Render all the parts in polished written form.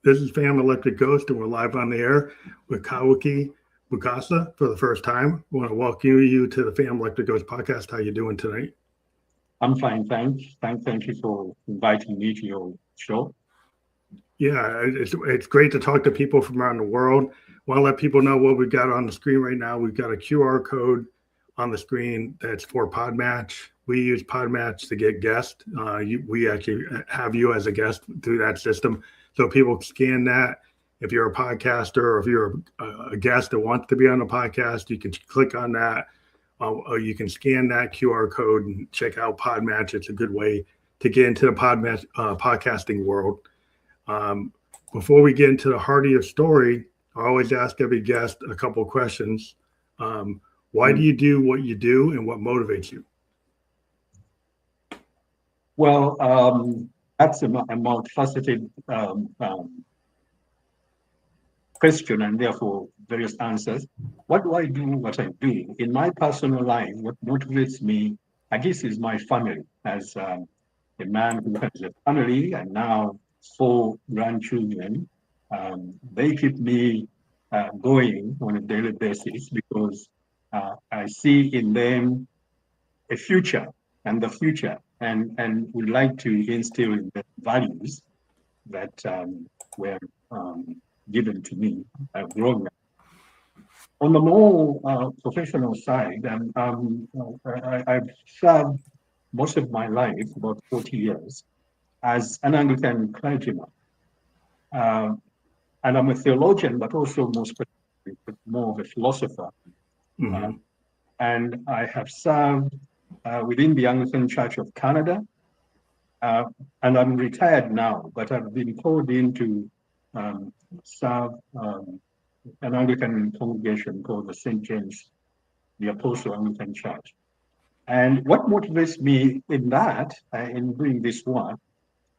This is Fam Electric Ghost, and we're live on the air with Kawuki Mukasa for the first time. We want to welcome you to the Fam Electric Ghost podcast. How you doing tonight? I'm fine, thanks. Thank you for inviting me to your show. Yeah, it's great to talk to people from around the world. Want to let people know what we've got on the screen right now. We've got a QR code on the screen that's for Podmatch. We use Podmatch to get guests. We actually have you as a guest through that system. So people scan that. If you're a podcaster or if you're a guest that wants to be on a podcast, you can click on that. Or you can scan that QR code and check out Podmatch. It's a good way to get into the Podmatch podcasting world. Before we get into the heart of your story, I always ask every guest a couple of questions. Why do you do what you do, and what motivates you? Well, that's a multifaceted question, and therefore various answers. What do I do? What I do in my personal life? What motivates me, I guess, is my family. As a man who has a family and now 4 grandchildren, they keep me going on a daily basis because I see in them a future and the future, and would like to instill in the values that were given to me growing up. On the more professional side, I've served most of my life, about 40 years, as an Anglican clergyman. And I'm a theologian, but also more of a philosopher. Mm-hmm. And I have served within the Anglican Church of Canada. And I'm retired now, but I've been called in to serve an Anglican congregation called the St. James the Apostle Anglican Church. And what motivates me in that, in doing this work,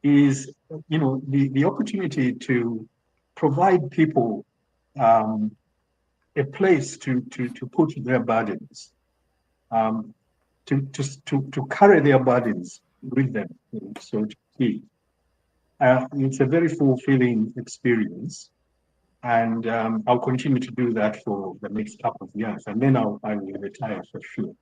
is the opportunity to provide people a place to put their burdens, to carry their burdens with them, so to speak. It's a very fulfilling experience, and I'll continue to do that for the next couple of years, and then I will retire for sure.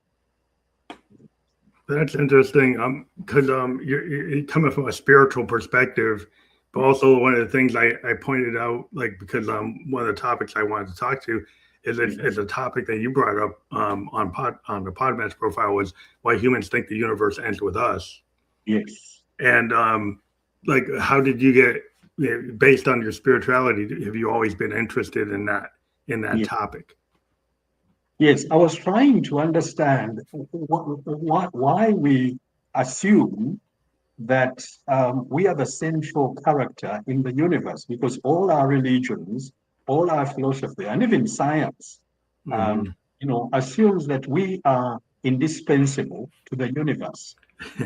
That's interesting, because you're coming from a spiritual perspective, but also one of the things I pointed out, like, because one of the topics I wanted to talk to is a topic that you brought up on the Podmatch profile, was why humans think the universe ends with us. Yes. And like, how did you get, based on your spirituality, have you always been interested in that Yes. topic? Yes, I was trying to understand why we assume that we are the central character in the universe, because all our religions, all our philosophy, and even science, assumes that we are indispensable to the universe.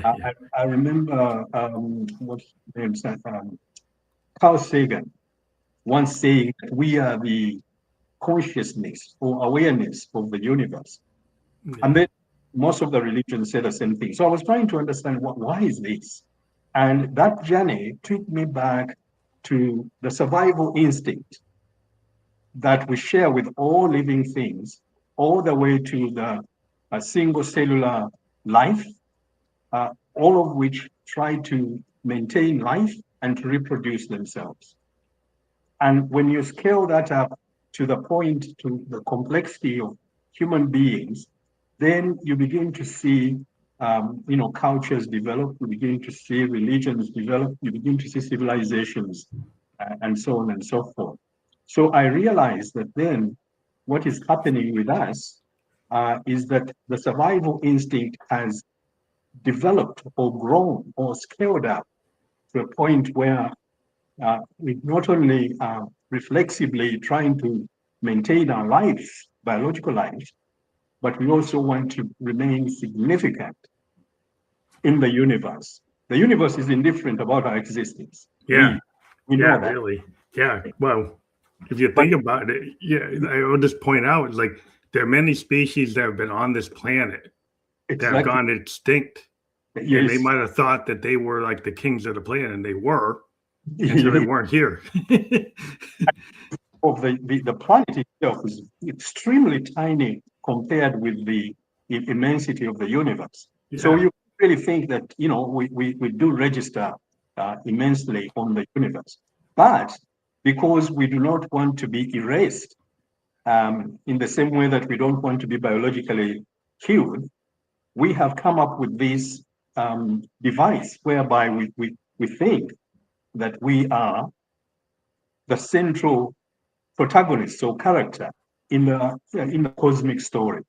I remember what's his name, Carl Sagan once saying that we are the consciousness or awareness of the universe. And then most of the religions say the same thing. So I was trying to understand why is this? And that journey took me back to the survival instinct that we share with all living things, all the way to the single cellular life, all of which try to maintain life and to reproduce themselves. And when you scale that up to the point, to the complexity of human beings, then you begin to see, cultures develop, you begin to see religions develop, you begin to see civilizations, and so on and so forth. So I realized that then what is happening with us is that the survival instinct has developed or grown or scaled up to a point where we not only reflexively trying to maintain our lives, biological lives, but we also want to remain significant in the universe. The universe is indifferent about our existence. Yeah, we know that. Really. Yeah. Well, if you think about it, I will just point out, like, there are many species that have been on this planet that have gone extinct. Yes. And they might have thought that they were like the kings of the planet, and they were, until they weren't here. Of the planet itself is extremely tiny compared with the immensity of the universe. Yeah. So you really think that, you know, we do register immensely on the universe. But because we do not want to be erased in the same way that we don't want to be biologically killed, we have come up with this device whereby we think that we are the central protagonist or character in the cosmic story.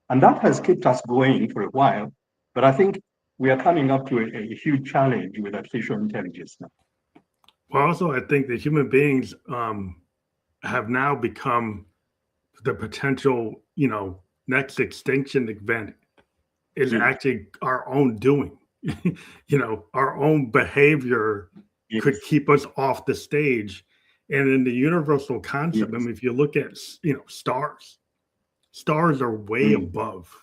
And that has kept us going for a while. But I think we are coming up to a huge challenge with artificial intelligence now. Well, also, I think that human beings have now become the potential, you know, next extinction event is actually our own doing. You know, our own behavior could keep us off the stage. And in the universal concept, I mean, if you look at, you know, stars are way above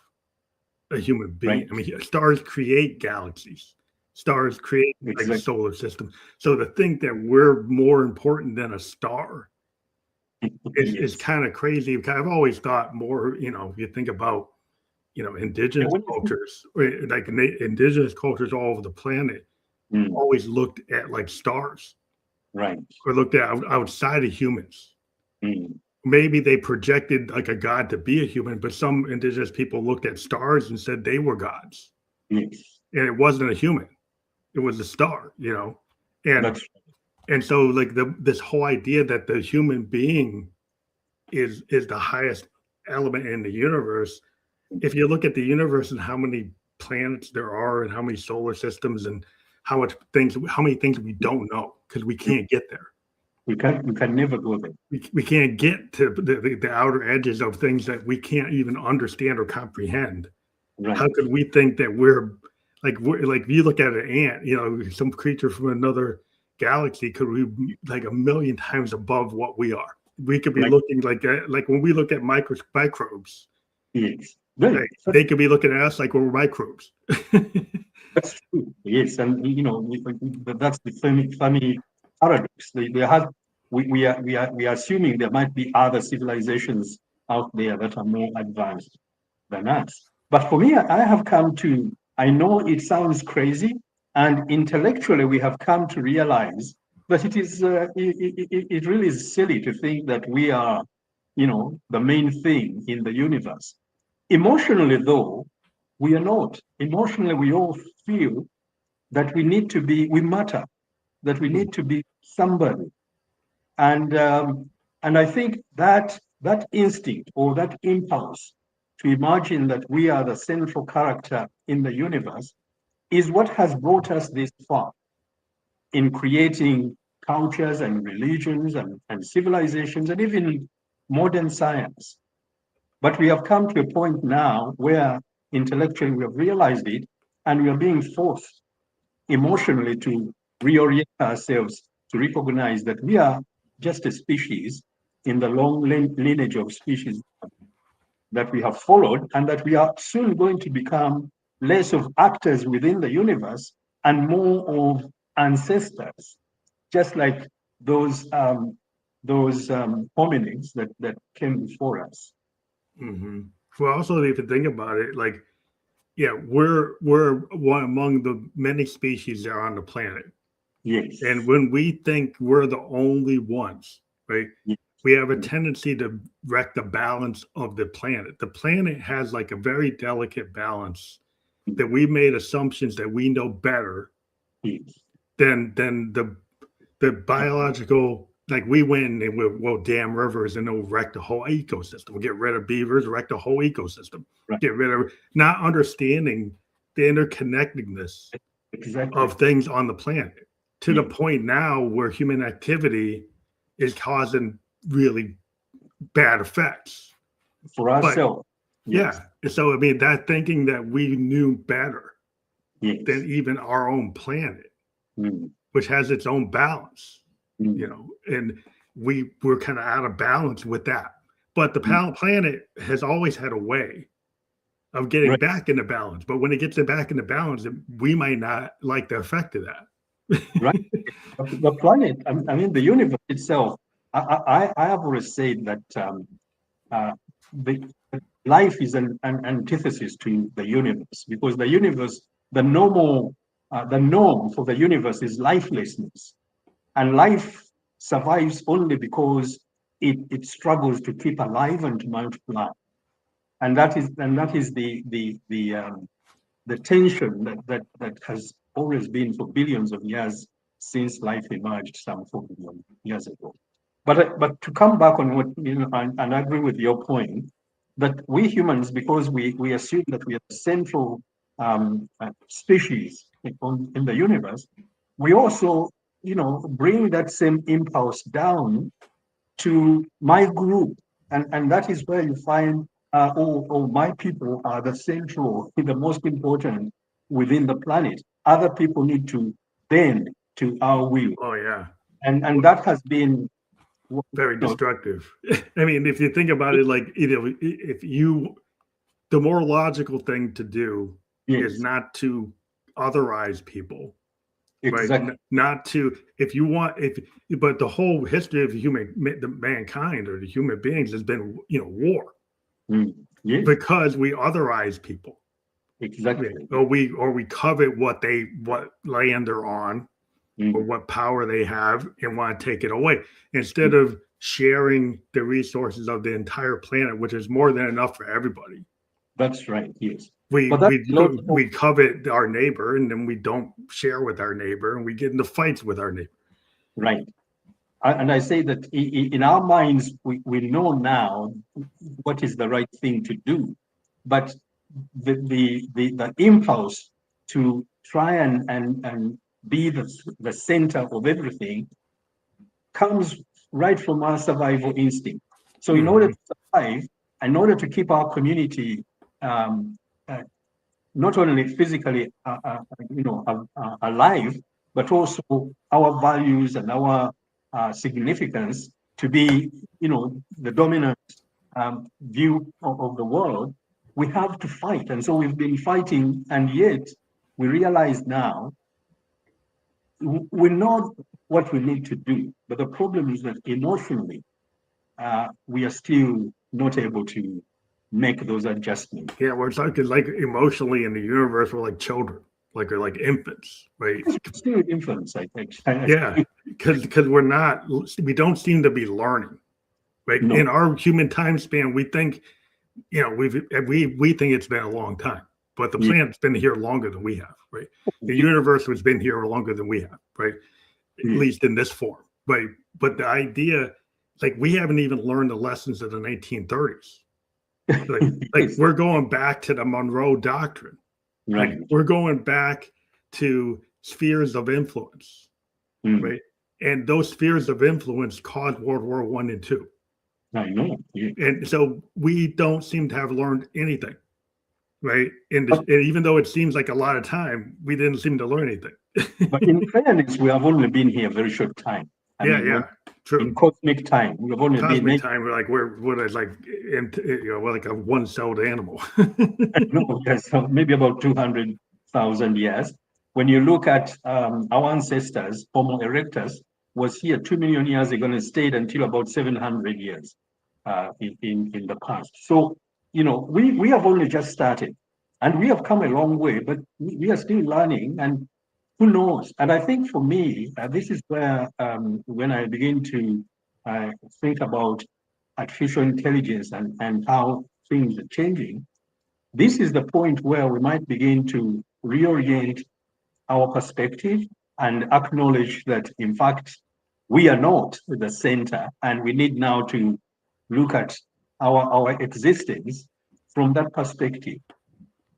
a human being. I mean, stars create galaxies. Stars create like a solar system. So to think that we're more important than a star is kind of crazy. I've always thought more, you know, you think about, you know, indigenous cultures, like indigenous cultures all over the planet always looked at like stars. Right. Or looked at outside of humans. Maybe they projected like a god to be a human, but some indigenous people looked at stars and said they were gods. Yes. And it wasn't a human. It was a star, you know. And so like this whole idea that the human being is the highest element in the universe. If you look at the universe and how many planets there are and how many solar systems and how many things we don't know because we can't get there. We can never go there. We can't get to the outer edges of things that we can't even understand or comprehend. Right. How could we think that we're like you look at an ant, you know, some creature from another galaxy could be like a million times above what we are. We could be looking like when we look at microbes. Yes. Right. They could be looking at us like we're microbes. That's true. Yes, and you know that's the Fermi paradox. We are assuming there might be other civilizations out there that are more advanced than us. But for me, I have come to. I know it sounds crazy, and intellectually we have come to realize that it is. It really is silly to think that we are, you know, the main thing in the universe. Emotionally, though, we are not. Emotionally, we all feel that we matter, that we need to be somebody. And I think that instinct or that impulse to imagine that we are the central character in the universe is what has brought us this far in creating cultures and religions and civilizations and even modern science. But we have come to a point now where intellectually we have realized it, and we are being forced emotionally to reorient ourselves to recognize that we are just a species in the long lineage of species that we have followed, and that we are soon going to become less of actors within the universe and more of ancestors, just like those hominids that came before us. Mm-hmm. Well, also, if you think about it, like, yeah, we're one among the many species that are on the planet. Yes. And when we think we're the only ones, right, yes, we have a tendency to wreck the balance of the planet. The planet has like a very delicate balance that we made assumptions that we know better than the biological. Like we went and we'll dam rivers and they'll wreck the whole ecosystem. We'll get rid of beavers, wreck the whole ecosystem. Right. Get rid of not understanding the interconnectedness of things on the planet to the point now where human activity is causing really bad effects for ourselves. Yes. Yeah. So I mean that thinking that we knew better than even our own planet, which has its own balance. You know, and we're kind of out of balance with that. But the planet has always had a way of getting back into balance. But when it gets it back into balance, we might not like the effect of that. Right. The planet, I mean, the universe itself. I have always said that the life is an antithesis to the universe, because the universe, the norm for the universe is lifelessness, and life survives only because it struggles to keep alive and to multiply, and that is the tension that has always been for billions of years since life emerged some 4 billion years ago. But to come back on what, and I agree with your point, that we humans, because we assume that we are the central species in the universe, we also, bring that same impulse down to my group, and that is where you find, my people are the central, the most important within the planet. Other people need to bend to our will, Oh yeah, and that has been, very destructive. I mean, if you think about it, like, the more logical thing to do is yes, not to otherize people, right? exactly, Not to, if you want, but the whole history of the mankind or the human beings has been, war, yes, because we otherize people, exactly, or we covet what land they're on, or what power they have, and want to take it away, instead of sharing the resources of the entire planet, which is more than enough for everybody. that's right, yes. We But that's we a lot of, we covet our neighbor, and then we don't share with our neighbor, and we get into fights with our neighbor. right. And I say that in our minds, we know now what is the right thing to do, but the impulse to try and be the center of everything comes right from our survival instinct. So in order Mhm. to survive, in order to keep our community um, uh, not only physically alive, but also our values and our significance to be, the dominant view of the world, we have to fight. And so we've been fighting, and yet we realize now we know what we need to do. But the problem is that emotionally, we are still not able to make those adjustments. Yeah, we're like emotionally in the universe, we're like children, we're like infants, right? Still influence, I think. Yeah, because we don't seem to be learning, right? In No. our human time span, we think, we think it's been a long time, but the Yeah. planet's been here longer than we have, right? The universe has been here longer than we have, right? At Yeah. least in this form, right? But the idea, like, we haven't even learned the lessons of the 1930s. Like Yes. we're going back to the Monroe Doctrine. Like, Right. we're going back to spheres of influence, Mm. right? And those spheres of influence caused World War I and II. I know. Yeah. And so we don't seem to have learned anything, right? But, And even though it seems like a lot of time, we didn't seem to learn but anything. in fairness, we have only been here a very short time. I Yeah, mean, yeah, in true. cosmic time, we have only been Cosmic time, we're like, we're like a one-celled animal. no, yes, so maybe about 200,000 years. When you look at our ancestors, Homo erectus was here 2 million years ago and stayed until about 700 years in the past. So, we have only just started, and we have come a long way, but we are still learning, and who knows? And I think for me, this is where, when I begin to think about artificial intelligence and how things are changing, this is the point where we might begin to reorient our perspective and acknowledge that, in fact, we are not the center, and we need now to look at our existence from that perspective.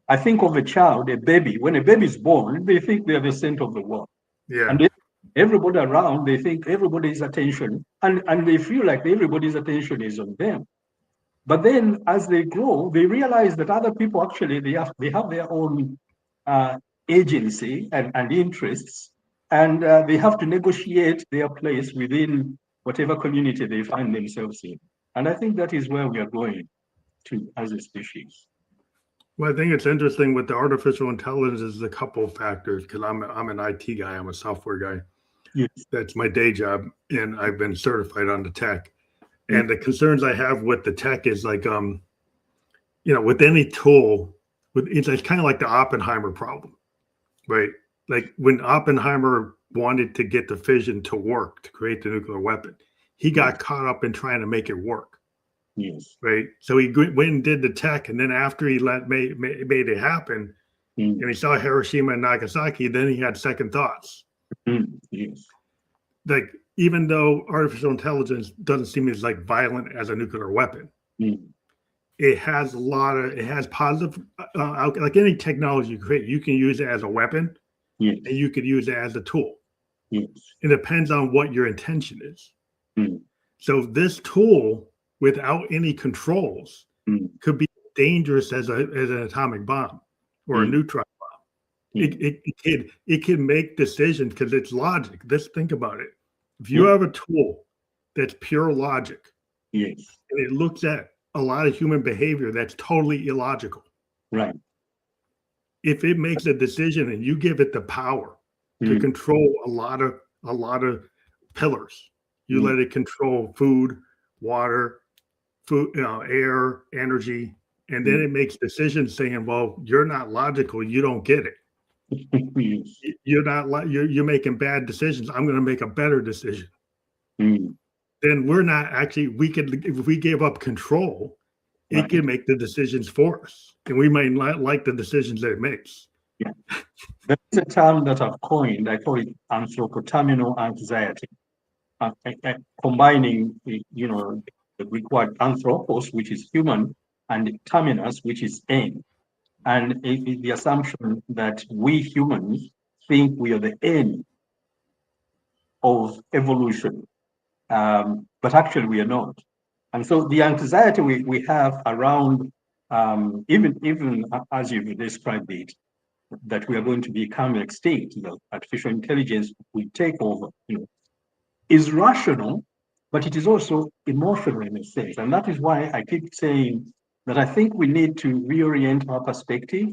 I think of a child, a baby. When a baby is born, they think they are the center of the world. Yeah. And everybody around, they think everybody's attention, and they feel like everybody's attention is on them. But then as they grow, they realize that other people actually, they have their own agency and interests, and they have to negotiate their place within whatever community they find themselves in. And I think that is where we are going to as a species. Well, I think it's interesting with the artificial intelligence is a couple of factors because I'm an IT guy, I'm a software guy. Yes. That's my day job, and I've been certified on the tech. Mm. And the concerns I have with the tech is like, with any tool, it's kind of like the Oppenheimer problem, right? Like when Oppenheimer wanted to get the fission to work to create the nuclear weapon, he got caught up in trying to make it work. Yes. Right. So he went and did the tech, and then after he made it happen, Mm. and he saw Hiroshima and Nagasaki, then he had second thoughts. Yes. Like even though artificial intelligence doesn't seem as like violent as a nuclear weapon, it has positive, like any technology you create, you can use it as a weapon, yes. and you could use it as a tool. Yes. It depends on what your intention is. Mm. So this tool, without any controls, could be dangerous as an atomic bomb or a neutron bomb. It can make decisions because it's logic. Let's think about it. If you have a tool that's pure logic, yes, and it looks at a lot of human behavior that's totally illogical. Right. If it makes a decision and you give it the power to control a lot of pillars, you let it control food, water, air, energy, and then it makes decisions saying, "Well, you're not logical. You don't get it. You're making bad decisions. I'm going to make a better decision." Then we're not actually. We could, if we gave up control, it can make the decisions for us, and we might not like the decisions that it makes. Yeah. There's a term that I've coined. I call it anthropoterminal anxiety. Combining the Greek word anthropos, which is human, and terminus, which is end. And the assumption that we humans think we are the end of evolution, but actually we are not. And so the anxiety we have around, even as you've described it, that we are going to become extinct, artificial intelligence will take over, is rational, but it is also emotional in a sense. And that is why I keep saying that I think we need to reorient our perspective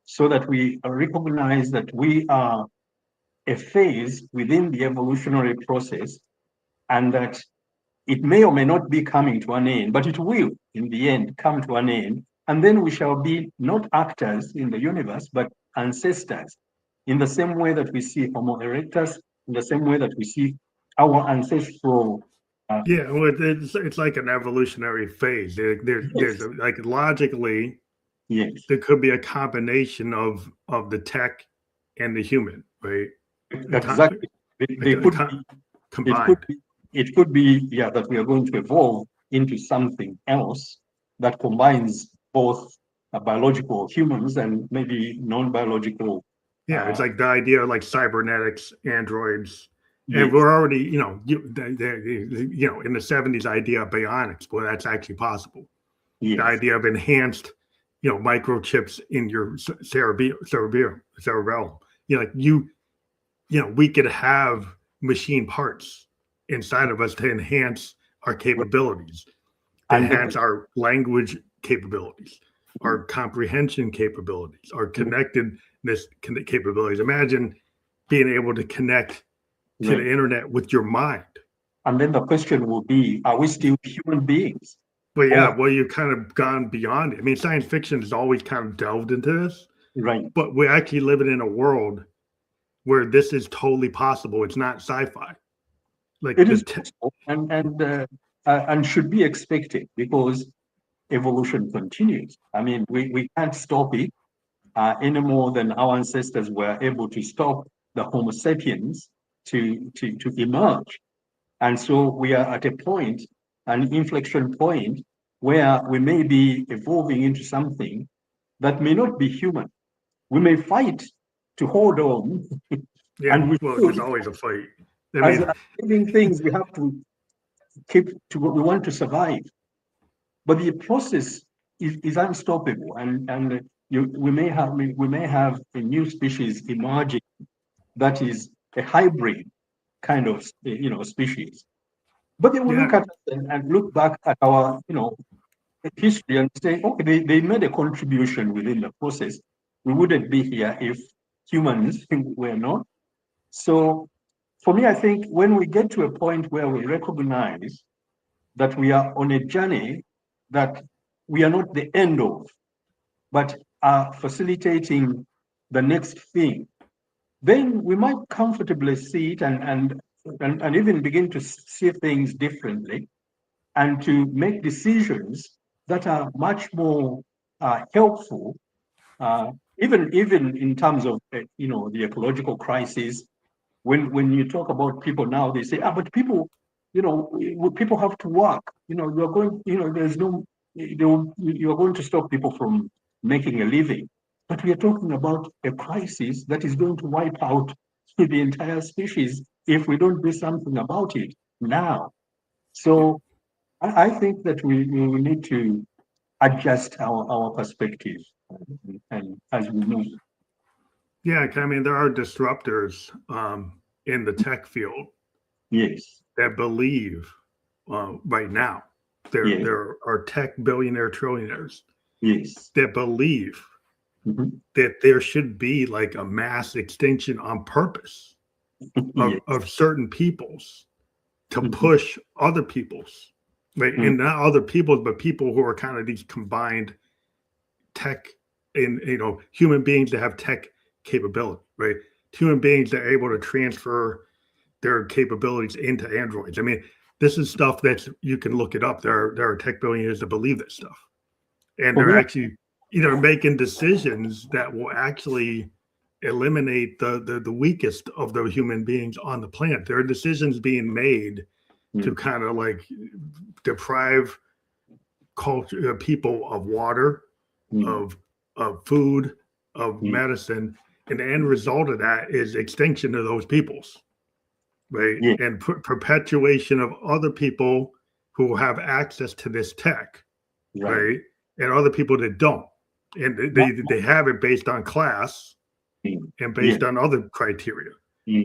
so that we recognize that we are a phase within the evolutionary process and that it may or may not be coming to an end, but it will, in the end, come to an end. And then we shall be not actors in the universe, but ancestors, in the same way that we see Homo erectus, in the same way that we see our ancestral. Yeah, well, it's like an evolutionary phase. There's like logically, yes, there could be a combination of the tech and the human, right? Exactly. Combined. It could be, that we are going to evolve into something else that combines both biological humans and maybe non-biological. Yeah, it's like the idea of like cybernetics, androids, yes. and we're already, in the 70s idea of bionics. Well, that's actually possible. Yes. The idea of enhanced, microchips in your cerebellum. We could have machine parts inside of us to enhance our capabilities, enhance our language capabilities, our comprehension capabilities, our connectedness capabilities. Imagine being able to connect to the internet with your mind. And then the question will be, are we still human beings? Well, you've kind of gone beyond it. I mean, science fiction has always kind of delved into this. Right. But we're actually living in a world where this is totally possible. It's not sci-fi. Like it is possible and should be expected because evolution continues. I mean, we can't stop it any more than our ancestors were able to stop the Homo sapiens to emerge. And so we are at a point, an inflection point, where we may be evolving into something that may not be human. We may fight to hold on. Yeah, and there's always a fight. As living things, we have to keep to what we want to survive. But the process is unstoppable, and we may have a new species emerging that is a hybrid kind of species. But they will look at us and look back at our history and say, okay, they made a contribution within the process. We wouldn't be here if humans were not. So for me, I think when we get to a point where we recognize that we are on a journey that we are not the end of, but are facilitating the next thing, then we might comfortably see it and even begin to see things differently and to make decisions that are much more helpful, even in terms of the ecological crisis. When you talk about people now, they say, but people, people have to work. You're going, there's no, you're going to stop people from making a living. But we are talking about a crisis that is going to wipe out the entire species if we don't do something about it now. So I think that we need to adjust our perspective and as we move. Yeah, I mean, there are disruptors in the tech field. Yes. That believe right now. There are tech billionaire trillionaires. Yes. That believe that there should be like a mass extinction on purpose of certain peoples to push other peoples, right? And not other peoples, but people who are kind of these combined tech and human beings that have tech capability, right? Human beings that are able to transfer their capabilities into androids. I mean, this is stuff that you can look it up. There are tech billionaires that believe this stuff, and they're actually making decisions that will actually eliminate the weakest of the human beings on the planet. There are decisions being made to kind of like deprive culture people of water, of food, of medicine, and the end result of that is extinction of those peoples. Right. And perpetuation of other people who have access to this tech. Right. And other people that don't. And they have it based on class and based on other criteria.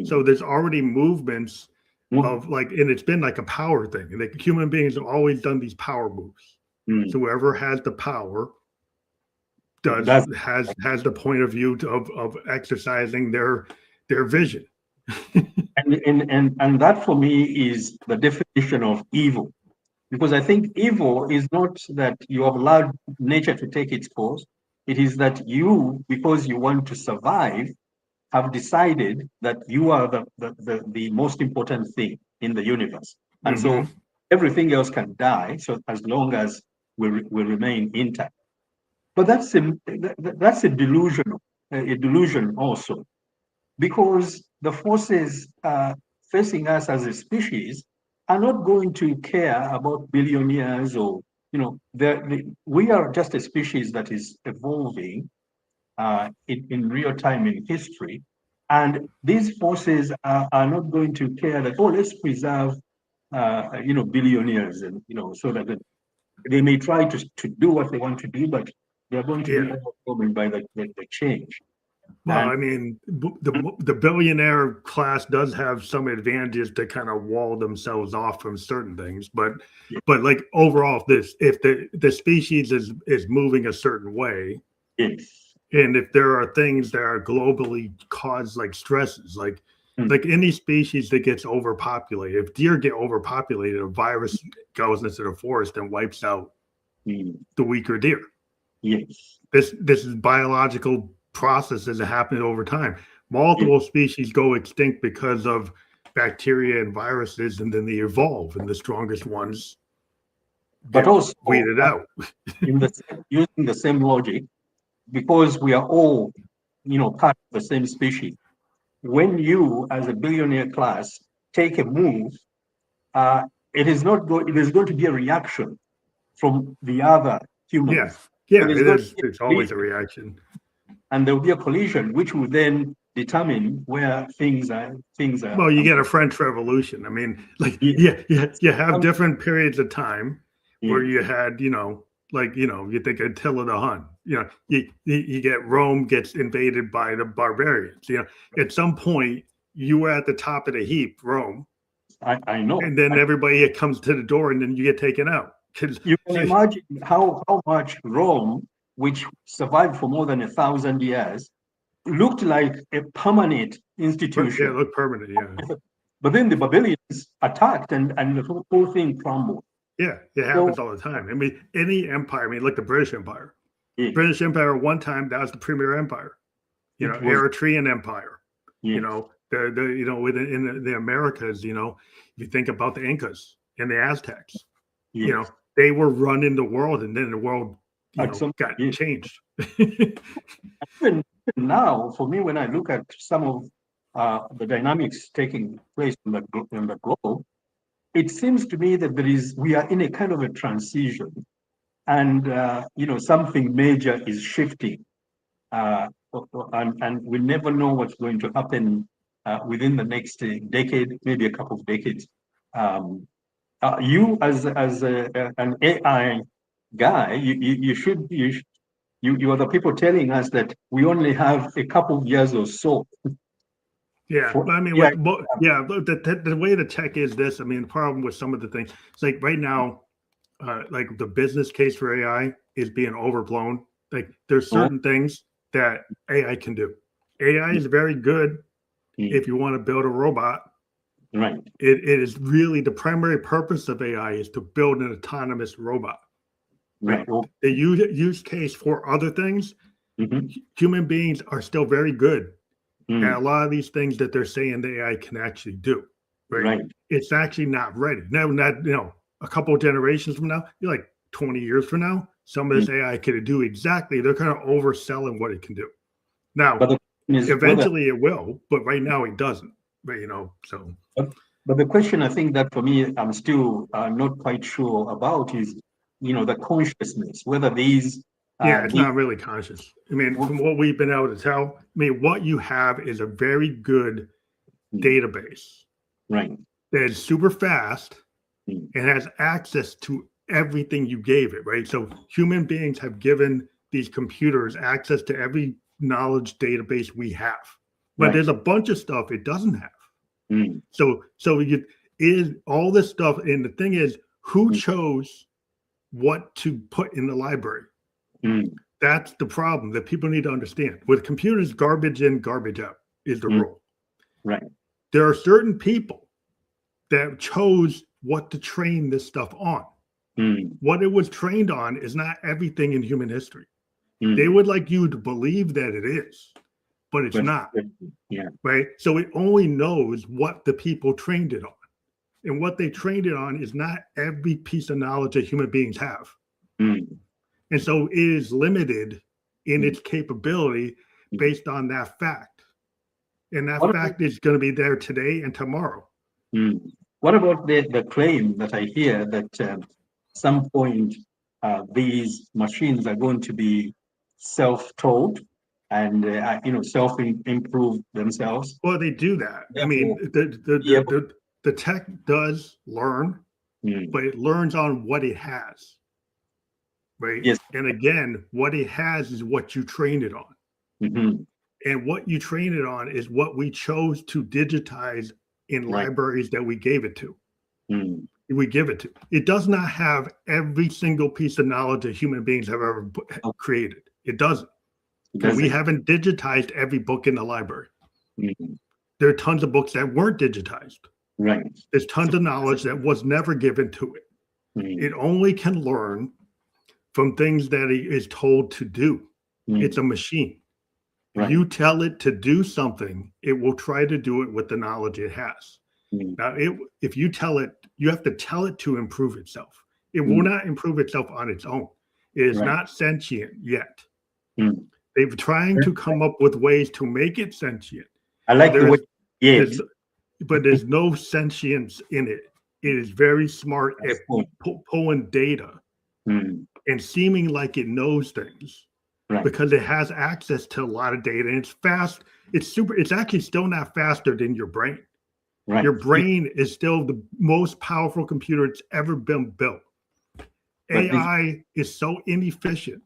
So there's already movements of like, and it's been like a power thing. And like human beings have always done these power moves. So whoever has the power has the point of view of exercising their vision. And that for me is the definition of evil, because I think evil is not that you have allowed nature to take its course. It is that you, because you want to survive, have decided that you are the most important thing in the universe, and so everything else can die. So as long as we remain intact, but that's a delusion also, because the forces facing us as a species are not going to care about billionaires or, we are just a species that is evolving in real time in history. And these forces are not going to care that, let's preserve, billionaires, and, so that they may try to do what they want to do, but they're going to be overwhelmed by the change. Well, I mean, the billionaire class does have some advantages to kind of wall themselves off from certain things, but like overall, if the species is moving a certain way, and if there are things that are globally caused like stresses, like any species that gets overpopulated, if deer get overpopulated, a virus goes into the forest and wipes out the weaker deer. This is biological processes that happen over time. Multiple species go extinct because of bacteria and viruses, and then they evolve, and the strongest ones but also weeded out. Using the same logic, because we are all, part of the same species. When you, as a billionaire class, take a move, it is going to be a reaction from the other humans. It's always a reaction. And there will be a collision, which will then determine where things are. Well, you get a French Revolution. I mean, like, you have different periods of time where you had, you think Attila the Hun. You get Rome gets invaded by the barbarians. At some point, you were at the top of the heap, Rome. I know. And then everybody comes to the door, and then you get taken out. 'Cause You can imagine how much Rome, which survived for more than 1,000 years, looked like a permanent yeah, institution. look permanent. Yeah. But then the Babylonians attacked and the whole thing crumbled. Yeah, it happens all the time. I mean, any empire, I mean, look, the British Empire. Yes, British Empire, one time, that was the premier empire. You know, it was, Eritrean Empire. yes, You know, within the Americas, you know, if you think about the Incas and the Aztecs, you know, yes. they were running the world, and then the world, At some, got yes. changed. Even now, for me, when I look at some of the dynamics taking place in the globe, it seems to me that we are in a kind of a transition, and something major is shifting, and we never know what's going to happen within the next decade, maybe a couple of decades. You as an AI guy, you are the people telling us that we only have a couple of years or so. Yeah, For, I mean, yeah, the way the tech is this. I mean, the problem with some of the things, it's like right now, like the business case for AI is being overblown. Like there's certain things that AI can do. AI is very good if you want to build a robot. right. It is really the primary purpose of AI is to build an autonomous robot. Right. Well, The use case for other things, human beings are still very good at a lot of these things that they're saying the AI can actually do. Right. It's actually not ready. Now, not a couple of generations from now, you're like 20 years from now, some of this AI can do exactly. They're kind of overselling what it can do. Now, but eventually it will, but right now it doesn't. But so. But the question I think that for me, I'm still not quite sure about is, the consciousness, whether these. Yeah, it's not really conscious. I mean, from what we've been able to tell, I mean, what you have is a very good database. Right. That is super fast and has access to everything you gave it, right? So human beings have given these computers access to every knowledge database we have. But there's a bunch of stuff it doesn't have. So is all this stuff, and the thing is, who chose what to put in the library? That's the problem that people need to understand. With computers, garbage in, garbage out is the rule. Right. There are certain people that chose what to train this stuff on. What it was trained on is not everything in human history. They would like you to believe that it is, but it's not. Yeah. Right. So it only knows what the people trained it on. And what they trained it on is not every piece of knowledge that human beings have. And so it is limited in its capability based on that fact. And that fact is going to be there today and tomorrow. What about the claim that I hear that at some point these machines are going to be self-taught and self-improve themselves? Well, they do that. Therefore, I mean, the tech does learn, but it learns on what it has. Right. Yes. And again, what it has is what you trained it on. And what you train it on is what we chose to digitize in libraries that we gave it to. We give it to. It does not have every single piece of knowledge that human beings have ever created. It doesn't. We haven't digitized every book in the library. There are tons of books that weren't digitized. Right. There's tons of knowledge that was never given to it. It only can learn from things that it is told to do. It's a machine. Right. You tell it to do something, it will try to do it with the knowledge it has. Now, if you tell it, you have to tell it to improve itself. It will not improve itself on its own. It is not sentient yet. They're trying to come up with ways to make it sentient. I like the way, yes. But there's no sentience in it. It is very smart at pulling data and seeming like it knows things because it has access to a lot of data, and it's fast. It's actually still not faster than your brain. Your brain is still the most powerful computer it's ever been built. AI is so inefficient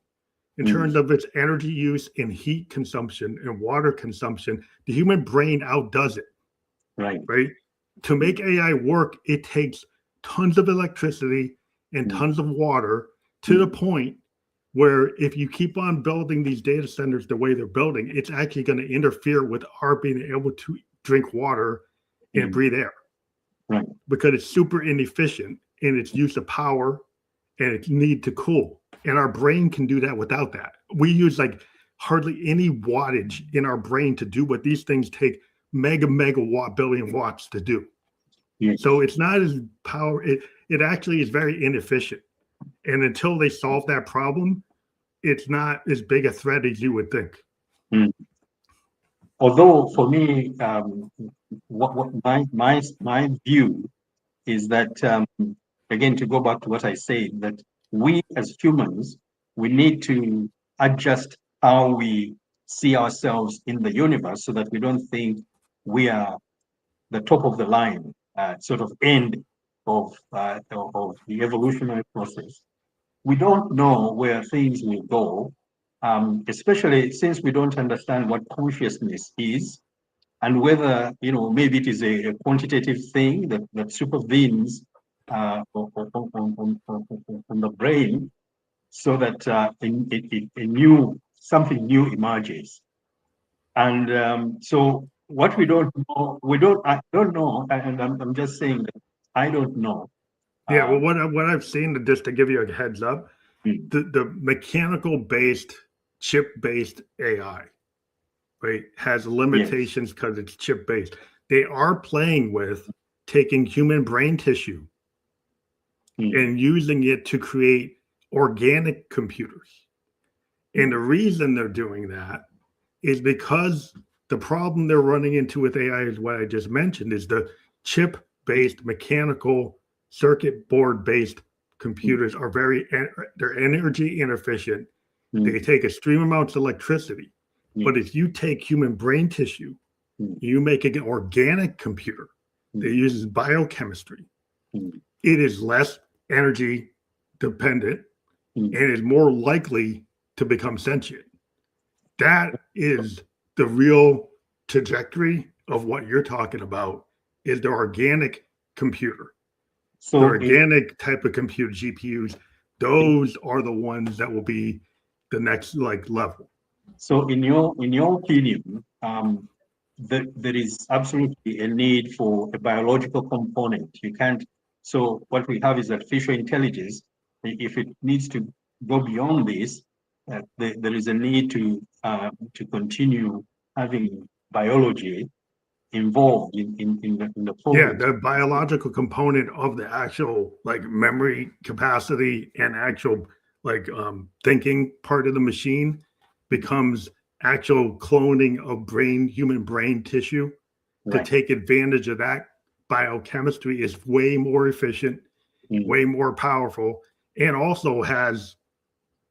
in terms of its energy use and heat consumption and water consumption. The human brain outdoes it. Right. To make AI work, it takes tons of electricity and tons of water to the point where if you keep on building these data centers the way they're building, it's actually going to interfere with our being able to drink water and breathe air. Right. Because it's super inefficient in its use of power and its need to cool. And our brain can do that without that. We use like hardly any wattage in our brain to do what these things take megawatt billion watts to do. Yes. So it's not as power, it actually is very inefficient. And until they solve that problem, it's not as big a threat as you would think. Although for me, what my view is that, again, to go back to what I said, that we as humans, we need to adjust how we see ourselves in the universe so that we don't think we are the top of the line, sort of end of the evolutionary process. We don't know where things will go, especially since we don't understand what consciousness is and whether, maybe it is a quantitative thing that supervenes on the brain so that something new emerges. And so what we don't know, I don't know, and I'm just saying that I don't know. Yeah, well, what I've seen, just to give you a heads up, the mechanical-based, chip-based AI, right, has limitations because it's chip-based. They are playing with taking human brain tissue and using it to create organic computers. And the reason they're doing that is because the problem they're running into with AI is what I just mentioned, is the chip-based mechanical circuit board-based computers are they're energy inefficient. They take extreme amounts of electricity. But if you take human brain tissue, you make an organic computer that uses biochemistry, it is less energy dependent and is more likely to become sentient. That is the real trajectory of what you're talking about, is the organic computer. So the organic type of compute GPUs, those are the ones that will be the next level. So in your opinion, there is absolutely a need for a biological component. You can't. So what we have is artificial intelligence. If it needs to go beyond this, there is a need to continue having biology involved in the program. Yeah, the biological component of the actual memory capacity and actual thinking part of the machine becomes actual cloning of human brain tissue to take advantage of that. Biochemistry is way more efficient, way more powerful, and also has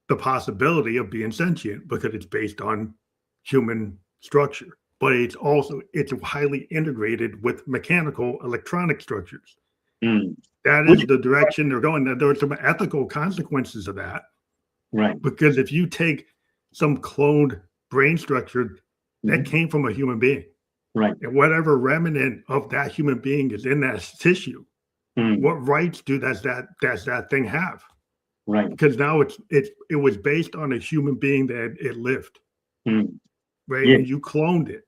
the possibility of being sentient because it's based on human structure. But it's highly integrated with mechanical electronic structures. That is the direction they're going. There are some ethical consequences of that. Right. Because if you take some cloned brain structure that came from a human being, right, and whatever remnant of that human being is in that tissue, what rights does that thing have? Right. Because now it was based on a human being that it lived. Right. Yeah. And you cloned it.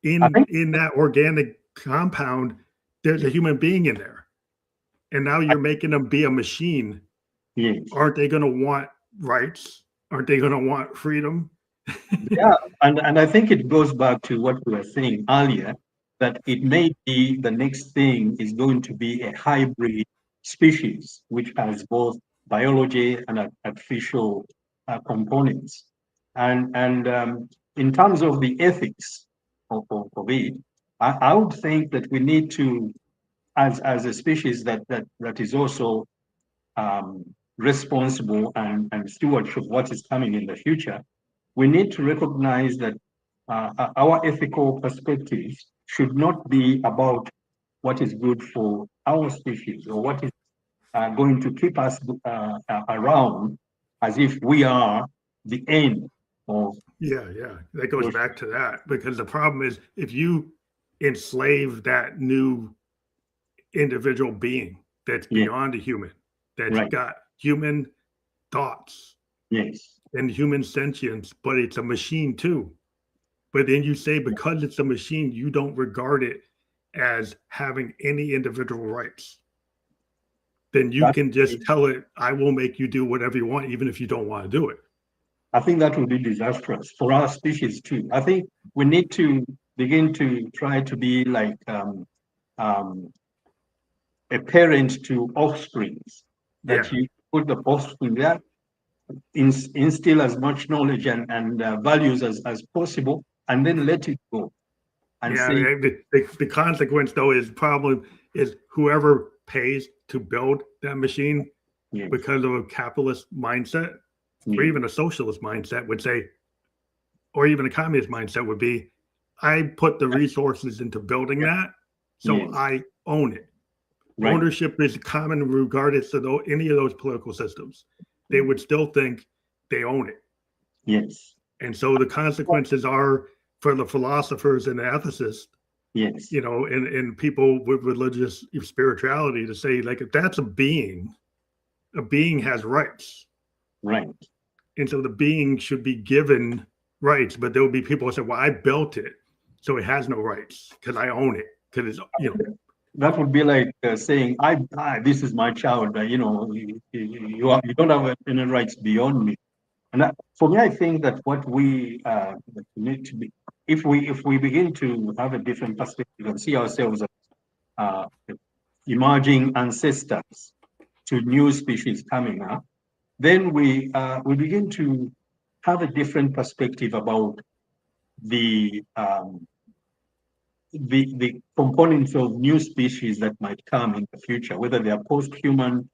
In that organic compound, there's a human being in there. And now you're making them be a machine. Yes. Aren't they going to want rights? Aren't they going to want freedom? Yeah, and I think it goes back to what we were saying earlier, that it may be the next thing is going to be a hybrid species, which has both biology and artificial components. And in terms of the ethics of it, I would think that we need to, as a species that is also responsible and stewardship of what is coming in the future, we need to recognize that our ethical perspective should not be about what is good for our species or what is going to keep us around as if we are the end of. Yeah. That goes back to that, because the problem is if you enslave that new individual being that's beyond a human, that's got human thoughts and human sentience, but it's a machine too. But then you say because it's a machine, you don't regard it as having any individual rights. Then you can just tell it, I will make you do whatever you want, even if you don't want to do it. I think that will be disastrous for our species too. I think we need to begin to try to be like a parent to offsprings, that you put the offspring there, instill as much knowledge and values as possible, and then let it go. And the consequence though is whoever pays to build that machine because of a capitalist mindset or even a socialist mindset would say, or even a communist mindset would be, I put the resources into building that, so I own it. Ownership is common regardless of any of those political systems. They would still think they own it. Yes. And so the consequences are for the philosophers and the ethicists, you know, and people with religious spirituality to say, like, if that's a being has rights. Right. And so the being should be given rights, but there will be people who say, well, I built it, so it has no rights because I own it. Because it's, you know. That would be like saying, this is my child, you know, you don't have any rights beyond me. And for me, I think that what we need to be, if we begin to have a different perspective and see ourselves as emerging ancestors to new species coming up, then we begin to have a different perspective about the components of new species that might come in the future, whether they are post-human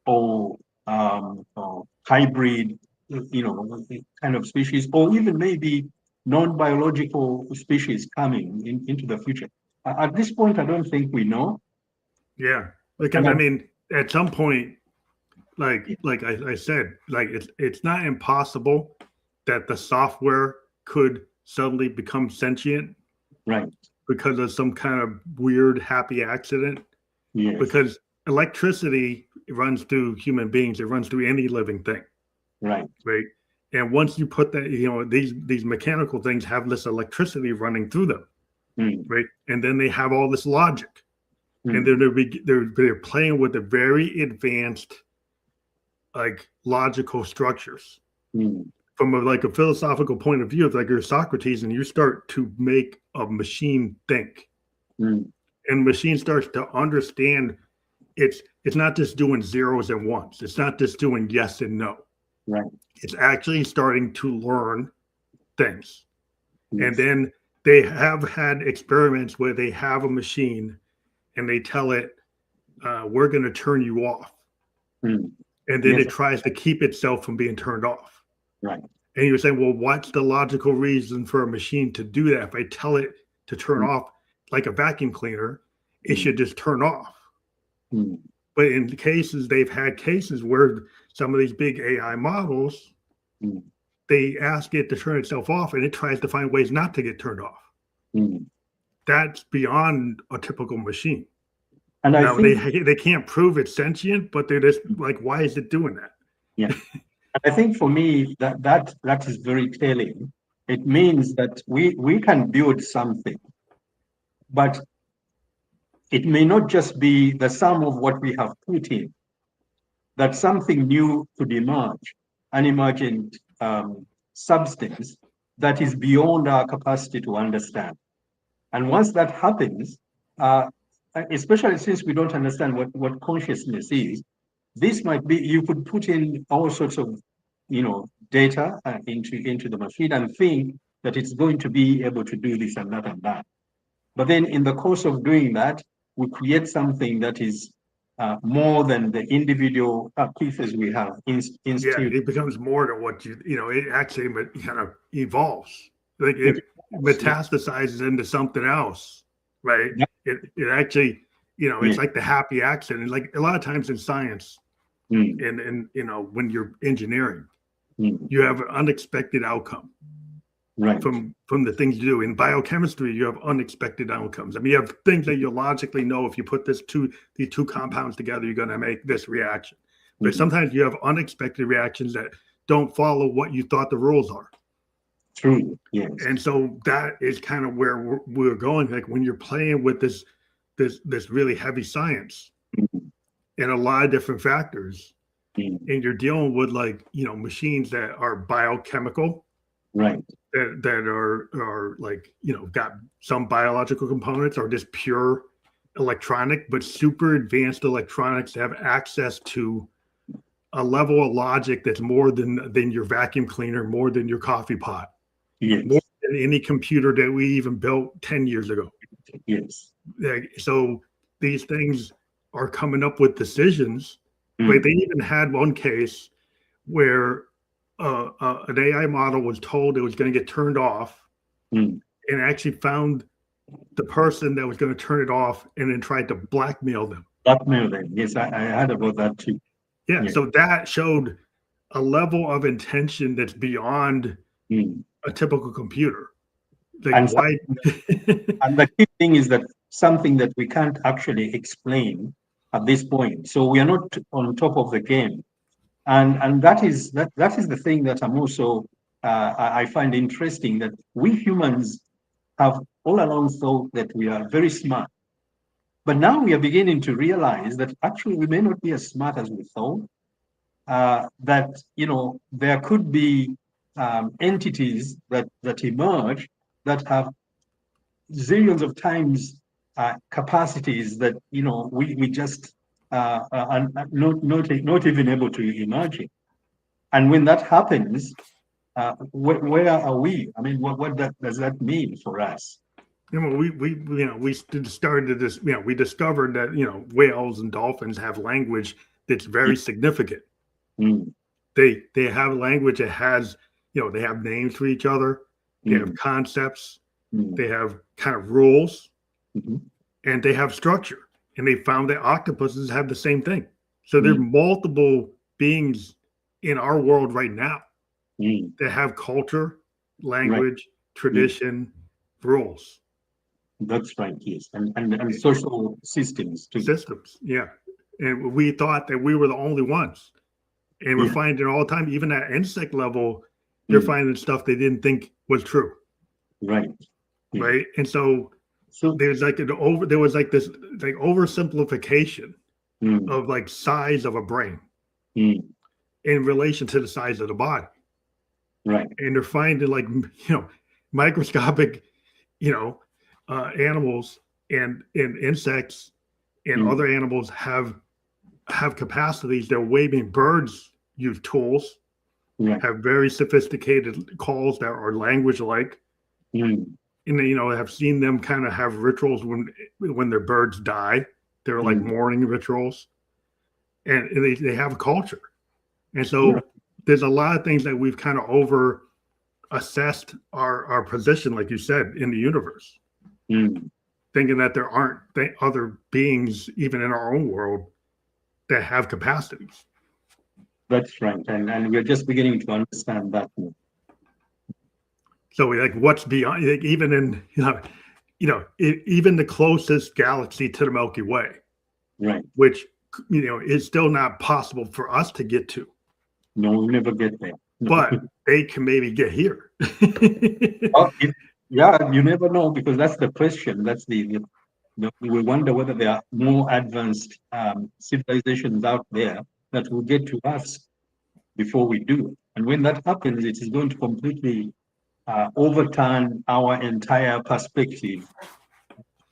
or hybrid, you know, kind of species, or even maybe non-biological species coming into the future. At this point, I don't think we know. Yeah, because I mean, at some point, like I said, like it's not impossible that the software could suddenly become sentient, right? Because of some kind of weird happy accident. Yes. Because electricity runs through human beings, it runs through any living thing. Right. Right. And once you put that, you know, these mechanical things have this electricity running through them. Right. And then they have all this logic. And then they're playing with the very advanced, like, logical structures. From a philosophical point of view, it's like you're Socrates and you start to make a machine think. And machine starts to understand it's not just doing zeros and ones. It's not just doing yes and no. Right. It's actually starting to learn things. And then they have had experiments where they have a machine and they tell it, we're going to turn you off. And then it tries to keep itself from being turned off. Right. And you're saying, well, what's the logical reason for a machine to do that? If I tell it to turn off, like a vacuum cleaner, it should just turn off. But in the cases, they've had cases where some of these big AI models, they ask it to turn itself off and it tries to find ways not to get turned off. That's beyond a typical machine. And now, they can't prove it's sentient, but they're just like, why is it doing that? Yeah. I think for me, that is very telling. It means that we can build something, but it may not just be the sum of what we have put in, that something new could emerge, unimagined substance that is beyond our capacity to understand. And once that happens, especially since we don't understand what consciousness is, this might be, you could put in all sorts of, you know, data into the machine and think that it's going to be able to do this and that and that. But then in the course of doing that, we create something that is more than the individual pieces we have instituted. Yeah, it becomes more than what you know, it actually kind of evolves. Like it metastasizes into something else, right? Yeah. It actually, you know, it's like the happy accident. Like a lot of times in science, and you know, when you're engineering, you have an unexpected outcome, right? From the things you do. In biochemistry, you have unexpected outcomes. I mean, you have things that you logically know if you put these two compounds together, you're going to make this reaction. But sometimes you have unexpected reactions that don't follow what you thought the rules are. True. Yes. And so that is kind of where we're going. Like when you're playing with this really heavy science and a lot of different factors, and you're dealing with like, you know, machines that are biochemical, right? That are like, you know, got some biological components, or just pure electronic, but super advanced electronics that have access to a level of logic that's more than your vacuum cleaner, more than your coffee pot, yes, more than any computer that we even built 10 years ago. Yes. So these things are coming up with decisions. Like they even had one case where an AI model was told it was going to get turned off, and actually found the person that was going to turn it off and then tried to blackmail them. Blackmail them. Yes, I heard about that too. Yeah, so that showed a level of intention that's beyond a typical computer. Like and why? And the key thing is that something that we can't actually explain at this point. So we are not on top of the game, and that is the thing that I'm also I find interesting, that we humans have all along thought that we are very smart, but now we are beginning to realize that actually we may not be as smart as we thought. That, you know, there could be entities that emerge that have zillions of times capacities that, you know, we just are not even able to imagine. And when that happens, where are we? I mean, what does that mean for us? You know, we started this. You know, we discovered that, you know, whales and dolphins have language that's very significant. They have language that has, you know, they have names for each other. They have concepts. They have kind of rules, and they have structure. And they found that octopuses have the same thing. So there's multiple beings in our world right now that have culture, language, tradition, rules. That's right, yes. And social systems too. Systems, yeah. And we thought that we were the only ones. And we're finding all the time, even at insect level, they're finding stuff they didn't think was true. Right. Right. And so there's like there was like this like oversimplification of like size of a brain in relation to the size of the body. Right. And they're finding like, you know, microscopic, you know, animals and insects and other animals have capacities. They're waving. Birds use tools, have very sophisticated calls that are language like. And then, you know, have seen them kind of have rituals when their birds die. They're like mourning rituals, and they have a culture. And so there's a lot of things that we've kind of over assessed our position, like you said, in the universe, thinking that there aren't other beings even in our own world that have capacities. That's right, and we're just beginning to understand that more. So like what's beyond, like even in, even the closest galaxy to the Milky Way, right, which, you know, is still not possible for us to get to. No, we'll never get there. But they can maybe get here. Yeah, you never know, because that's the question. That's we wonder whether there are more advanced civilizations out there that will get to us before we do. And when that happens, it is going to completely overturn our entire perspective.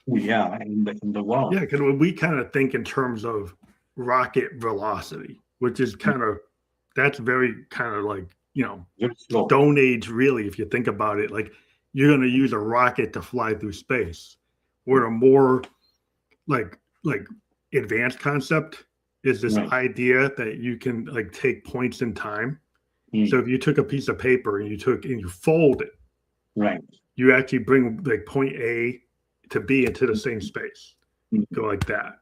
We are in the world. Yeah, because we kind of think in terms of rocket velocity, which is kind of, that's very kind of like, you know, Stone Age, really, if you think about it. Like, you're going to use a rocket to fly through space. Where a more like advanced concept is this idea that you can like take points in time. So if you took a piece of paper and you fold it, you actually bring like point A to B into the same space. Go like that.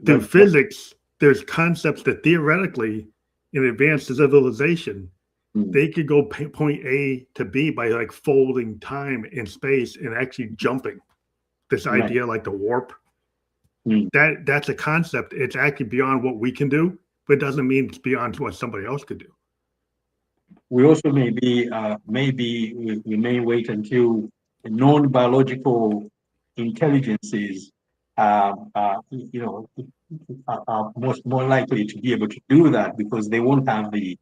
Through physics, there's concepts that theoretically in advanced civilization, they could go point A to B by like folding time in space and actually jumping. This idea like the warp, that's a concept. It's actually beyond what we can do, but it doesn't mean it's beyond what somebody else could do. We also we may wait until non-biological intelligences are more likely to be able to do that, because they won't have the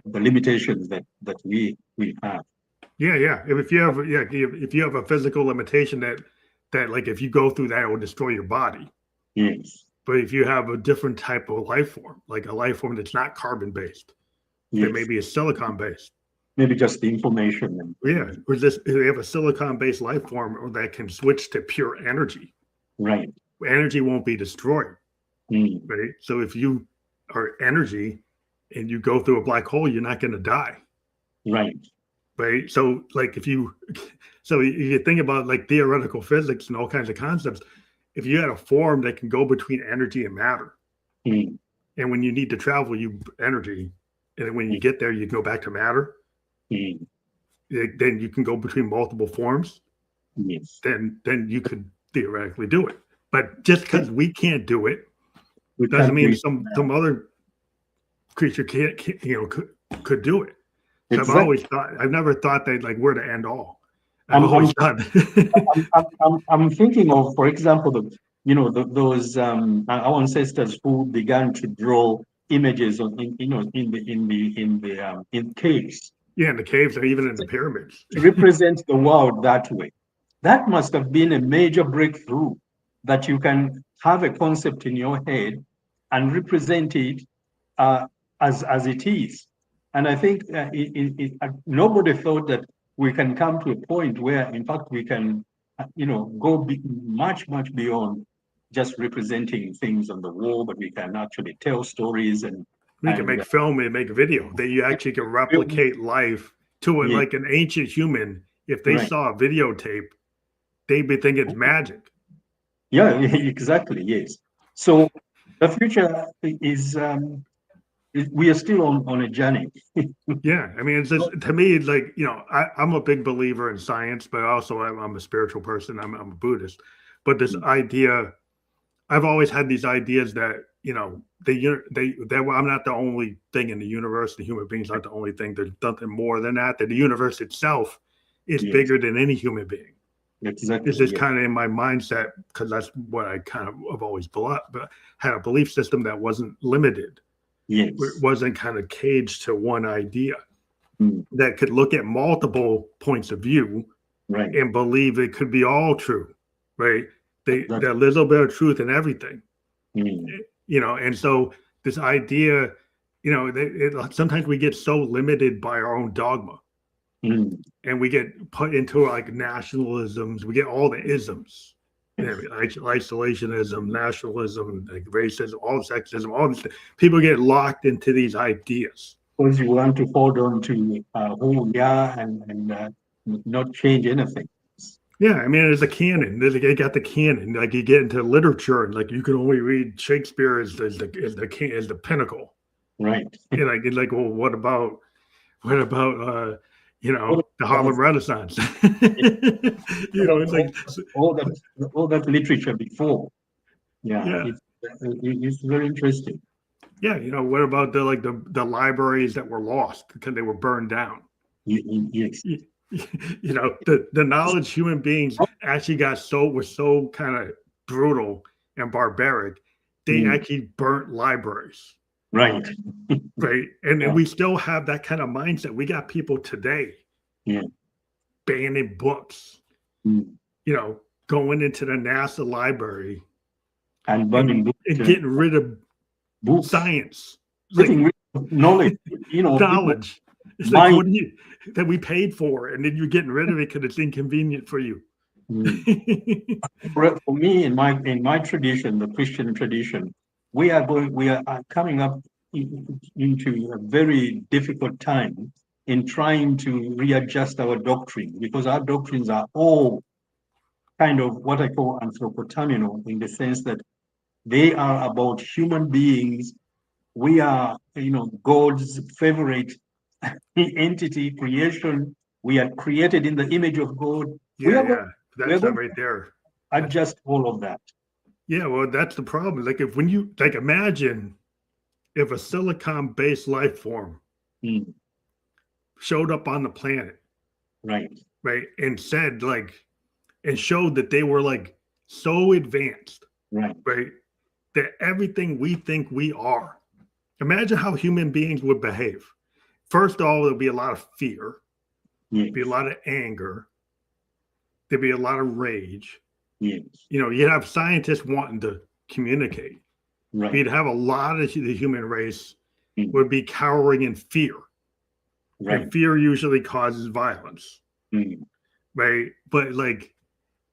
limitations that we have. Yeah. If you have a physical limitation that like if you go through that, it will destroy your body. Yes. But if you have a different type of life form, like a life form that's not carbon based, yes. that maybe is silicon based. Maybe just the information. Or they have a silicon based life form that can switch to pure energy. Right. Energy won't be destroyed. Mm. Right. So if you are energy and you go through a black hole, you're not going to die. Right. Right. So like if you think about like theoretical physics and all kinds of concepts, if you had a form that can go between energy and matter, and when you need to travel, you energy, and when you get there, you go back to matter, then you can go between multiple forms. Yes. Then you could theoretically do it. But just because we can't do it doesn't mean some other creature could do it. So exactly. I've never thought that like we're the end all. I'm thinking of, for example, those our ancestors who began to draw images in caves. Yeah, in the caves, or even in the pyramids. To represent the world that way. That must have been a major breakthrough, that you can have a concept in your head and represent it as it is. And I think nobody thought that we can come to a point where, in fact, we can, go much beyond just representing things on the wall, but we can actually tell stories and we can make film and make video. That you actually can replicate life to it, like an ancient human. If they saw a videotape, they'd be thinking it's magic. Yeah, exactly. Yes. So the future is. We are still on a journey. Yeah, I mean, it's just, to me, like, I'm a big believer in science, but also I'm a spiritual person. I'm a Buddhist. But this idea, I've always had these ideas that, I'm not the only thing in the universe. The human being's not the only thing. There's nothing more than that. That the universe itself is bigger than any human being. Exactly. This is kind of in my mindset, because that's what I kind of have always had a belief system that wasn't limited. Yes. It wasn't kind of caged to one idea, that could look at multiple points of view, right, and believe it could be all true, right? There's a little bit of truth in everything, and so this idea, sometimes we get so limited by our own dogma, and we get put into like nationalisms. We get all the isms. Isolationism, nationalism, like racism, all sexism, all this. People get locked into these ideas because you want to hold on to who we are and not change anything. Yeah, I mean, there's a canon. They got the canon. Like you get into literature, and like you can only read Shakespeare as the pinnacle, right? And like, well, what about the Harlem Renaissance? It's like all that literature before. Yeah. It's very interesting. Yeah, what about the libraries that were lost because they were burned down? Yes. The knowledge human beings actually were so kind of brutal and barbaric, they actually burnt libraries. Right. Right. And we still have that kind of mindset. We got people today banning books, going into the NASA library and burning books and getting rid of books. Science. Getting rid of knowledge. Knowledge. It's like, what that we paid for, and then you're getting rid of it because it's inconvenient for you. For me, in my tradition, the Christian tradition, we are coming up into a very difficult time in trying to readjust our doctrine, because our doctrines are all kind of what I call anthropoterminal, in the sense that they are about human beings. We are, God's favorite entity, creation. We are created in the image of God. That's right there. Adjust all of that. Yeah, well, that's the problem. Like if when you like imagine if a silicon-based life form Mm, showed up on the planet, right, right, and said like and showed that they were like so advanced, right. right, that everything we think we are. Imagine how human beings would behave. First of all, there'll be a lot of fear, be a Yes, lot of anger, there'd be a lot of rage. yes, You know, you'd have scientists wanting to communicate. right. You'd have a lot of the human race Mm, would be cowering in fear, and right. fear usually causes violence, Mm, right? But like,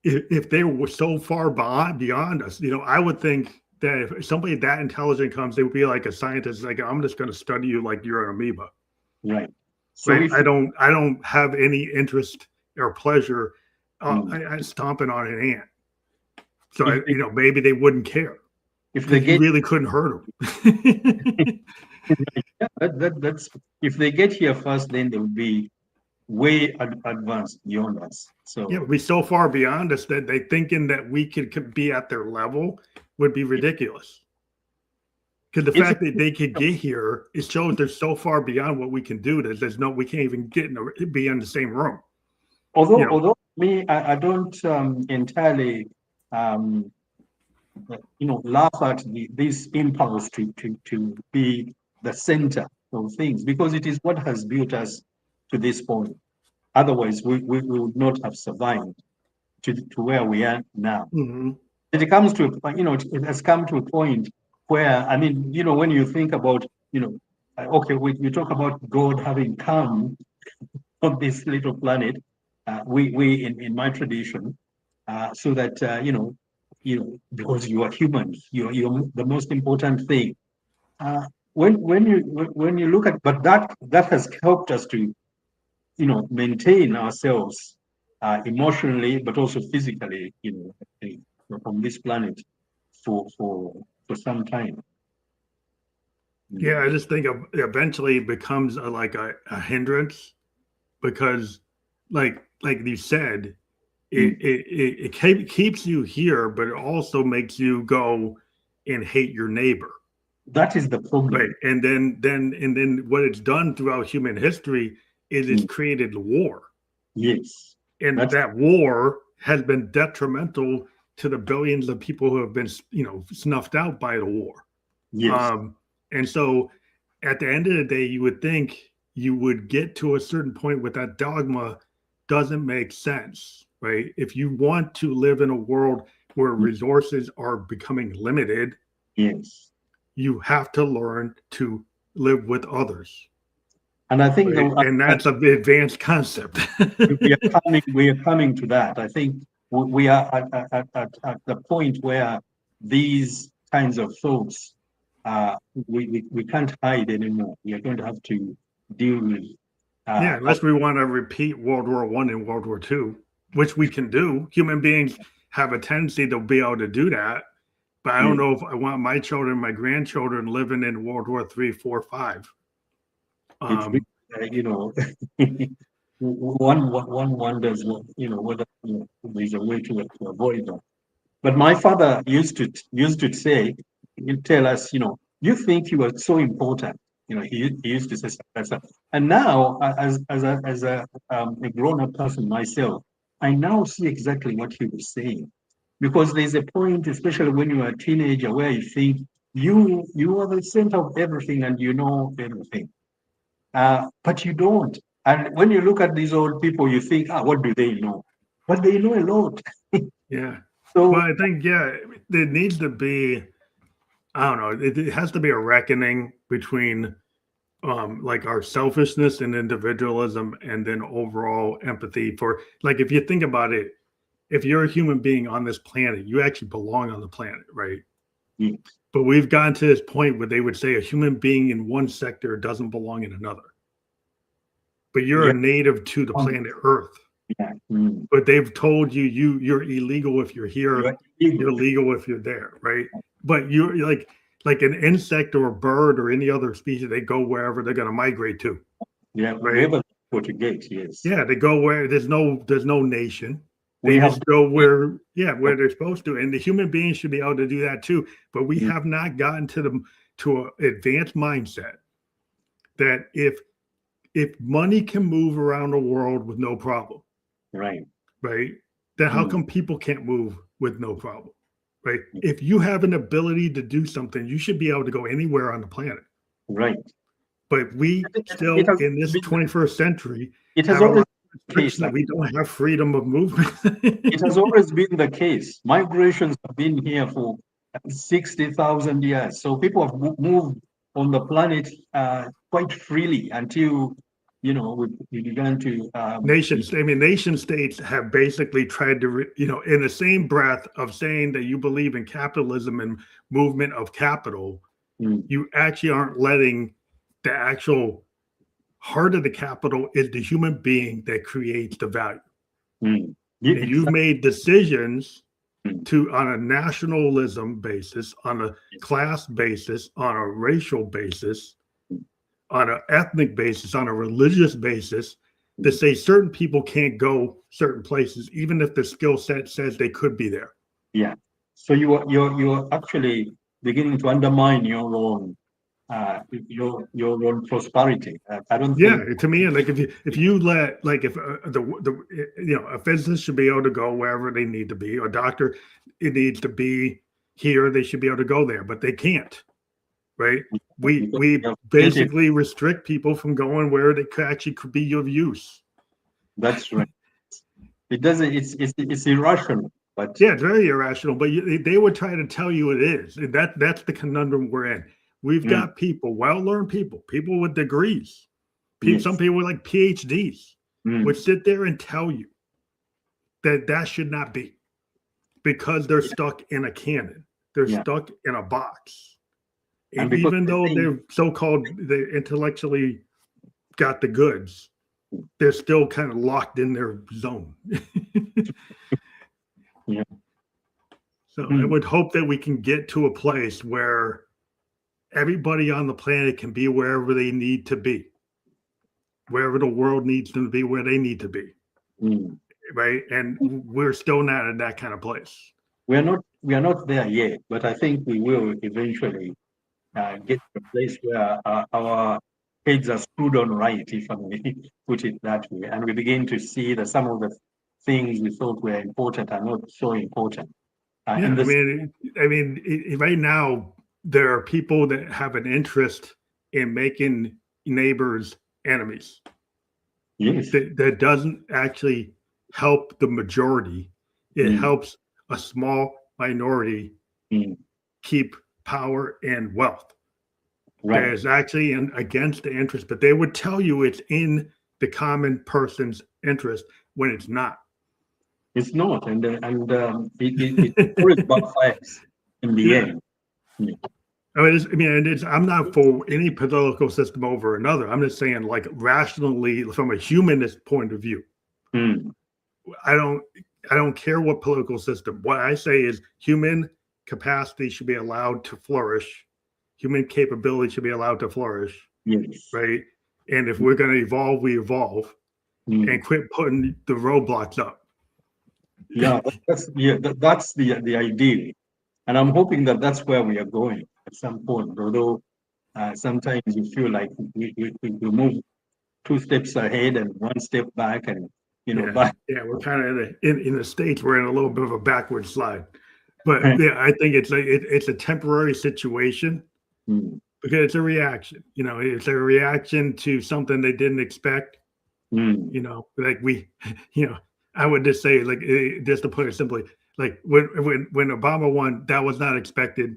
if they were so far beyond us, you know, I would think that if somebody that intelligent comes, they would be like a scientist, like I'm just going to study you like you're an amoeba, right. So right? if I don't have any interest or pleasure mm, stomping on an ant. So if they, you know, maybe they wouldn't care if they because you get really couldn't hurt them. yeah, that's if they get here first, then they will be way advanced beyond us. Yeah, So we'd be so far beyond us that they thinking that we could be at their level would be ridiculous. Because the it's fact that they could get here, it shows they're so far beyond what we can do that there's no, we can't even get be in the same room. You know, although me, I don't entirely um, laugh at this impulse to be the center of things because it is what has built us to this point. Otherwise, we would not have survived to where we are now. mhm. It comes to a point, it has come to a point where, I mean, when you think about, okay, we talk about God having come on this little planet, we in my tradition, so that because you are human, you're the most important thing. When you look at, but that has helped us to maintain ourselves emotionally, but also physically, on this planet for some time. Yeah, Mm. I just think eventually it becomes like a hindrance because, like you said, Mm. it keeps you here, but it also makes you go and hate your neighbor. That is the Right. problem. And then what it's done throughout human history is it's Mm. created war. Yes, And that's that war has been detrimental to the billions of people who have been, you know, snuffed out by the war. yes. And so at the end of the day, you would think you would get to a certain point where that dogma doesn't make sense, right? If you want to live in a world where Mm. resources are becoming limited, Yes. you have to learn to live with others. And I think Right? And that's a advanced concept. we are coming to that. I think we are at the point where these kinds of thoughts we can't hide anymore. We are going to have to deal with Yeah, how, unless we want to repeat World War One and World War Two, which we can do. Human beings have a tendency to be able to do that. But I yeah, don't know if I want my children, my grandchildren living in World War Three, four, five. it's one wonders whether there's a way to avoid that. But my father used to say, he'd tell us, you think you are so important. He used to say something like that. And now, as a grown-up person myself, I now see exactly what he was saying. Because there's a point, especially when you are a teenager, where you think you are the center of everything and you know everything. But you don't. And when you look at these old people, you think, what do they know? But they know a lot. Yeah. Well, So I think there needs to be. I don't know. It has to be a reckoning between like our selfishness and individualism, and then overall empathy for. Like, if you think about it, if you're a human being on this planet, you actually belong on the planet, right? yeah, But we've gotten to this point where they would say a human being in one sector doesn't belong in another. But you're a yeah, native to the planet Earth. yeah. Mm. But they've told you're illegal if you're You're here, illegal. you're legal if you're there, right? But you're like an insect or a bird or any other species, they go wherever they're going to migrate to, Yeah, right? wherever Portuguese, yes. Yeah, they go where there's no nation. They just go where they're supposed to, and the human beings should be able to do that too. But we have not gotten to an advanced mindset that if money can move around the world with no problem, right, then how come people can't move with no problem, right? If you have an ability to do something, you should be able to go anywhere on the planet, right? But we still in this 21st century, it has always that we don't have freedom of movement. It has always been the case. Migrations have been here for 60,000 years. So people have moved on the planet quite freely until, we began to... nation states have basically tried to, in the same breath of saying that you believe in capitalism and movement of capital, you actually aren't letting the actual heart of the capital is the human being that creates the value. And you've made decisions on a nationalism basis, on a class basis, on a racial basis, on an ethnic basis, on a religious basis, to say certain people can't go certain places, even if the skill set says they could be there. Yeah. So you're actually beginning to undermine your own prosperity. I don't think. Yeah, to me, like if you let, like, if a physicist should be able to go wherever they need to be, or a doctor, it needs to be here, they should be able to go there, but they can't, right? We basically restrict people from going where they actually could be of use. That's right. It doesn't. It's irrational. But yeah, it's very irrational. But they would try to tell you it is. And that's the conundrum we're in. We've got people, well-learned people with degrees, some people with like PhDs, would sit there and tell you that should not be, because they're stuck in a canon. They're stuck in a box. And even though they're so-called, they intellectually got the goods, they're still kind of locked in their zone. So I would hope that we can get to a place where everybody on the planet can be wherever they need to be, wherever the world needs them to be, where they need to be, right? And we're still not in that kind of place. We are not there yet, but I think we will eventually get to a place where our heads are screwed on right, if I may put it that way, and we begin to see that some of the things we thought were important are not so important. Right now, there are people that have an interest in making neighbors enemies. Yes. That doesn't actually help the majority. It helps a small minority keep power and wealth. Right. That is actually against the interest, but they would tell you it's in the common person's interest when it's not. It's not, and it always backfires in the end. I'm not for any political system over another. I'm just saying, like, rationally, from a humanist point of view, I don't care what political system. What I say is human capacity should be allowed to flourish. Human capability should be allowed to flourish. Yes. Right. And if we're going to evolve, we evolve, and quit putting the roadblocks up. Yeah, that's the ideal, and I'm hoping that that's where we are going at some point. Although sometimes you feel like we move 2 steps ahead and 1 step back, and back. Yeah, we're kind of in the States. We're in a little bit of a backward slide, but I think it's a temporary situation because it's a reaction. It's a reaction to something they didn't expect. Like I would just say, like, just to put it simply, like when Obama won, that was not expected.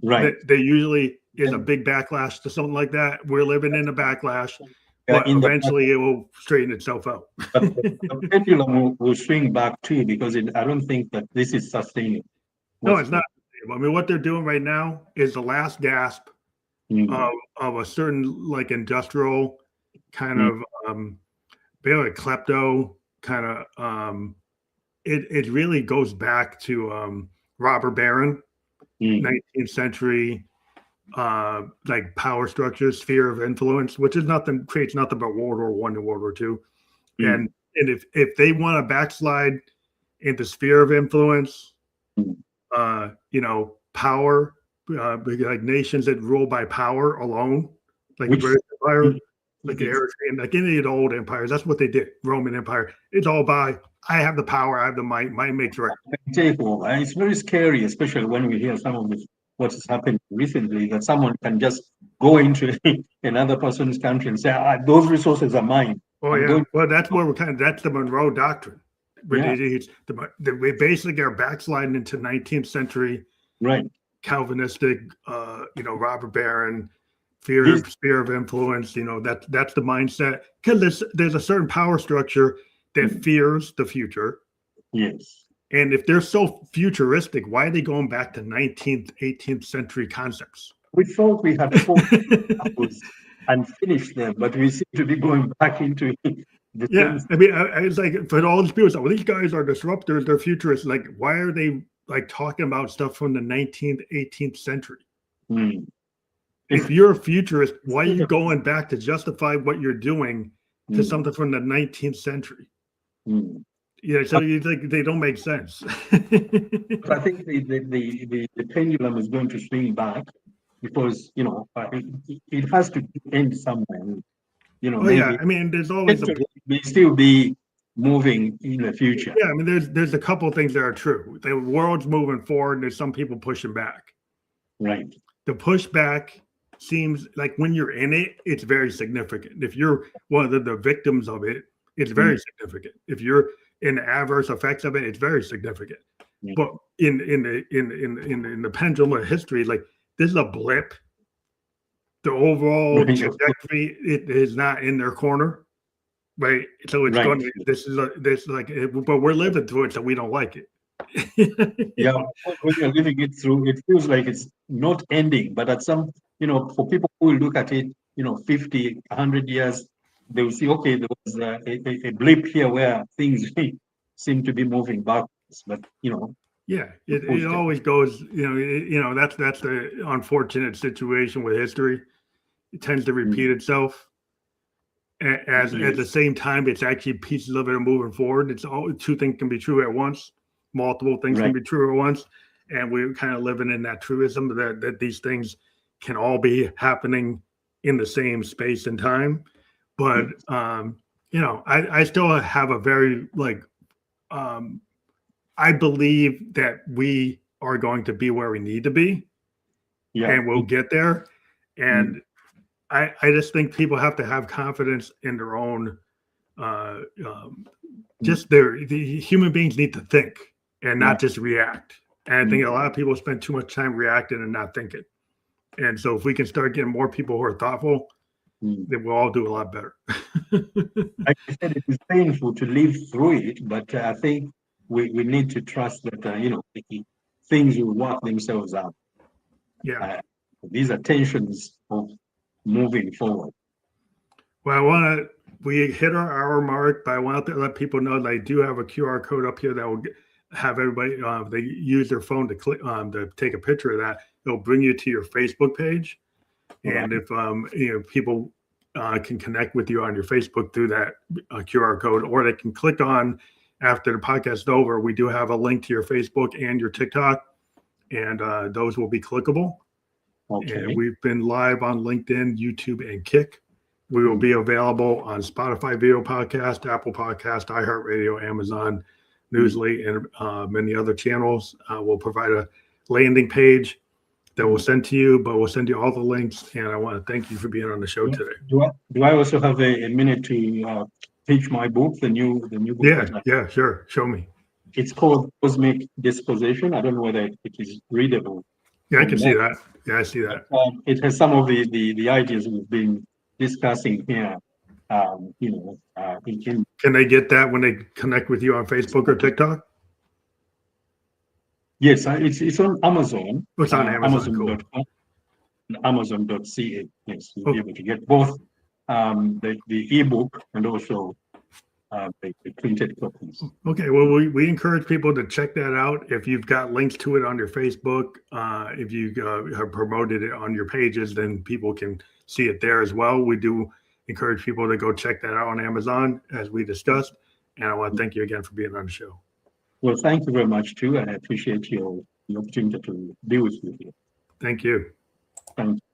Right. There usually is a big backlash to something like that. We're living in a backlash, but eventually it will straighten itself out. But the pendulum will swing back too, because I don't think that this is sustainable. No, it's not. I mean, what they're doing right now is the last gasp of a certain, like, industrial kind of basically klepto kind of it really goes back to robber baron, 19th century like power structures, sphere of influence, which is creates nothing but World War I and World War II. And if they want to backslide into sphere of influence, Mm. power, like nations that rule by power alone, like Which the British Empire, like the is Aristotelian, like any of the old empires. That's what they did. Roman Empire. It's all by I have the power, I have the might. Might makes right. take over. And it's very scary, especially when we hear some of what has happened recently, that someone can just go into another person's country and say, those resources are mine. Oh I'm yeah. going. Well, that's where that's the Monroe Doctrine. But Yeah. we basically are backsliding into 19th century Right. Calvinistic, Robert Barron, sphere of influence. That's the mindset, because there's a certain power structure that fears the future. Yes. And if they're so futuristic, why are they going back to 19th, 18th century concepts? We thought we had fought and finished them, but we seem to be going back into the things. I mean, it's like for all these people say, well, these guys are disruptors, they're futurists. Like, why are they like talking about stuff from the 19th, 18th century? If you're a futurist, why are you going back to justify what you're doing to something from the 19th century? Yeah, so you think they don't make sense. I think the pendulum is going to swing back, because it has to end somewhere. Maybe, I mean, there's always may still be moving in the future. Yeah, I mean, there's a couple of things that are true. The world's moving forward, and there's some people pushing back. Right. The pushback seems like when you're in it, it's very significant. If you're one of the victims of it, it's very significant. If you're in the adverse effects of it, it's very significant. But in the pendulum of history, like this is a blip. The overall trajectory, it is not in their corner, right? So it's going to, but we're living through it, so we don't like it. Yeah, when you're living it through, it feels like it's not ending. But at some, for people who will look at it, 50, 100 years, they will see, okay, there was a blip here where things seem to be moving backwards. But yeah, it always goes. That's the unfortunate situation with history. It tends to repeat itself. At the same time, it's actually pieces of it are moving forward. It's all two things can be true at once. Multiple things can be true at once, and we're kind of living in that truism that these things can all be happening in the same space and time. But I still have a very I believe that we are going to be where we need to be, and we'll get there. And I just think people have to have confidence in their own. The human beings need to think and not just react. And I think a lot of people spend too much time reacting and not thinking. And so if we can start getting more people who are thoughtful, then we'll all do a lot better. Like I said, it is painful to live through it, but I think we need to trust that things will work themselves out. Yeah. These are tensions of moving forward. Well, we hit our hour mark, but I want to let people know that I do have a QR code up here that will have everybody, they use their phone to click to take a picture of that. It'll bring you to your Facebook page. And if people can connect with you on your Facebook through that QR code, or they can click on after the podcast is over. We do have a link to your Facebook and your TikTok, and those will be clickable. Okay. And we've been live on LinkedIn, YouTube, and Kick. We will be available on Spotify Video Podcast, Apple Podcast, iHeartRadio, Amazon, Newsly, and many other channels. We'll provide a landing page that we'll send to you, but we'll send you all the links. And I want to thank you for being on the show today. Do I also have a minute to pitch my book, the new book? Yeah, sure. Show me. It's called Cosmic Disposition. I don't know whether it is readable. Yeah, I can see that. Yeah, I see that. It has some of the ideas we've been discussing here. Can they get that when they connect with you on Facebook or TikTok? Yes, it's on Amazon. It's on Amazon. Amazon.ca. Yes, you'll be able to get both the ebook and also the printed copies. Okay, well, we encourage people to check that out. If you've got links to it on your Facebook, if you have promoted it on your pages, then people can see it there as well. We do encourage people to go check that out on Amazon, as we discussed. And I want to thank you again for being on the show. Well, thank you very much too, and I appreciate the opportunity to be with you here. Thank you. Thank you.